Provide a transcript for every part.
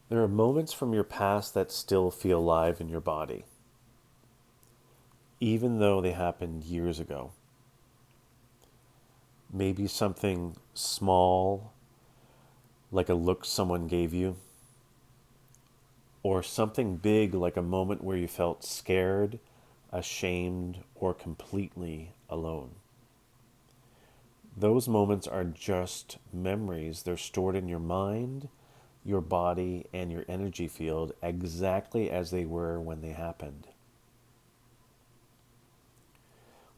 There are moments from your past that still feel alive in your body, even though they happened years ago. Maybe something small, like a look someone gave you, or something big, like a moment where you felt scared, ashamed, or completely alone. Those moments are just memories. They're stored in your mind, your body, and your energy field exactly as they were when they happened.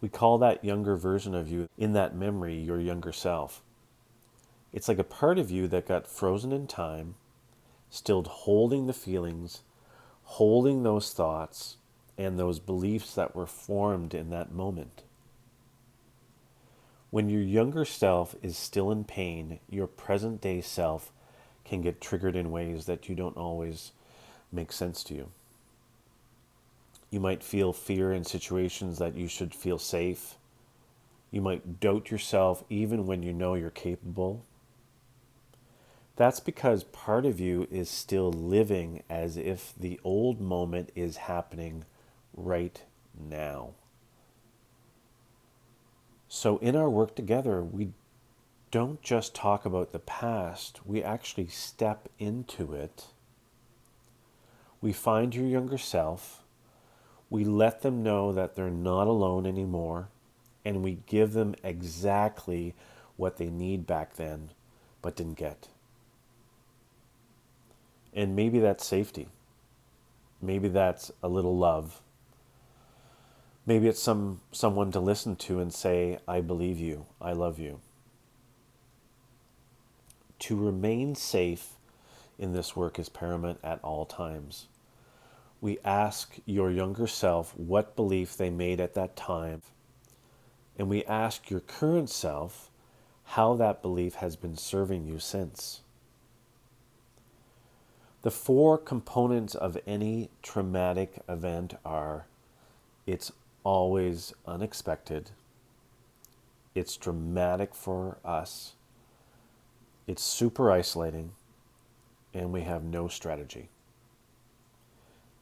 We call that younger version of you in that memory your younger self. It's like a part of you that got frozen in time, still holding the feelings, holding those thoughts, and those beliefs that were formed in that moment. When your younger self is still in pain, your present day self can get triggered in ways that you don't always make sense to you. You might feel fear in situations that you should feel safe. You might doubt yourself even when you know you're capable. That's because part of you is still living as if the old moment is happening right now. So, in our work together, we don't just talk about the past, we actually step into it. We find your younger self, we let them know that they're not alone anymore, and we give them exactly what they need back then but didn't get. And maybe that's safety. Maybe that's a little love. Maybe it's someone to listen to and say, I believe you, I love you. To remain safe in this work is paramount at all times. We ask your younger self what belief they made at that time, and we ask your current self how that belief has been serving you since. The four components of any traumatic event are: it's always unexpected, it's dramatic for us, it's super isolating, and we have no strategy.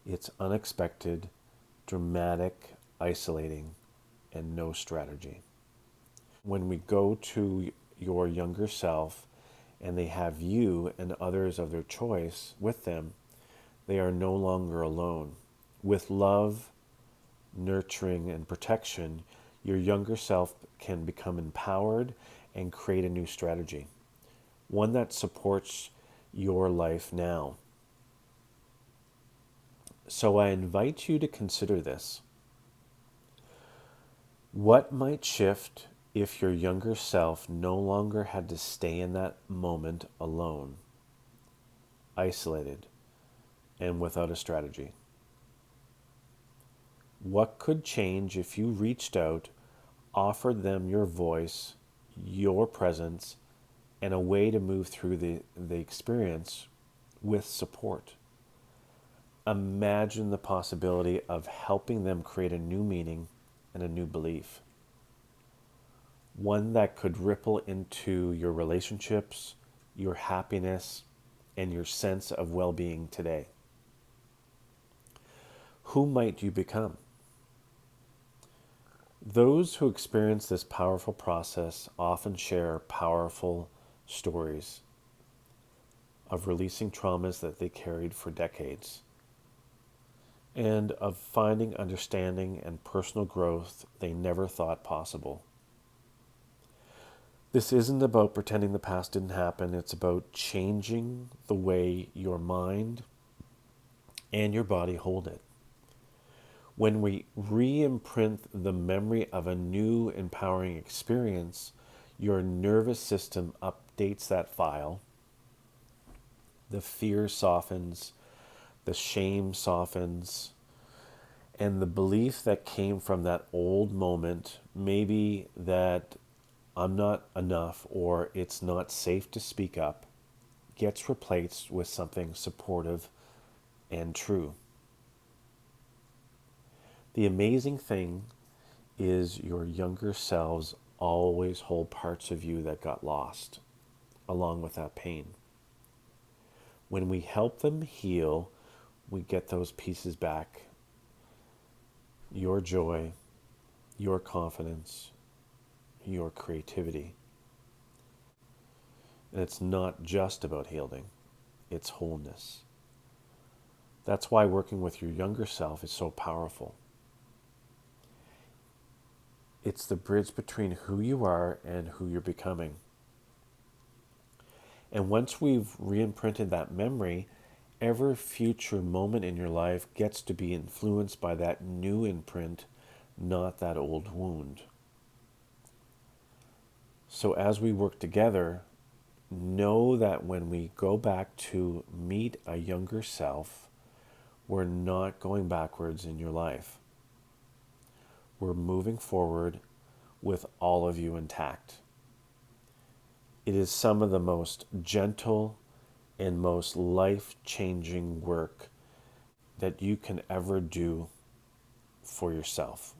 It's unexpected, dramatic, isolating, and no strategy. When we go to your younger self and they have you and others of their choice with them, they are no longer alone. With love, nurturing, and protection, your younger self can become empowered and create a new strategy, one that supports your life now. So I invite you to consider this. What might shift if your younger self no longer had to stay in that moment alone, isolated, and without a strategy? What could change if you reached out, offered them your voice, your presence, and a way to move through the experience with support? Imagine the possibility of helping them create a new meaning and a new belief. One that could ripple into your relationships, your happiness, and your sense of well-being today. Who might you become? Those who experience this powerful process often share powerful stories of releasing traumas that they carried for decades, and of finding understanding and personal growth they never thought possible. This isn't about pretending the past didn't happen, it's about changing the way your mind and your body hold it. When we re-imprint the memory of a new empowering experience, your nervous system updates that file. The fear softens, the shame softens, and the belief that came from that old moment, maybe that I'm not enough or it's not safe to speak up, gets replaced with something supportive and true. The amazing thing is your younger selves always hold parts of you that got lost along with that pain. When we help them heal, we get those pieces back. Your joy, your confidence, your creativity. And it's not just about healing, it's wholeness. That's why working with your younger self is so powerful. It's the bridge between who you are and who you're becoming. And once we've re-imprinted that memory, every future moment in your life gets to be influenced by that new imprint, not that old wound. So as we work together, know that when we go back to meet a younger self, we're not going backwards in your life. We're moving forward with all of you intact. It is some of the most gentle and most life-changing work that you can ever do for yourself.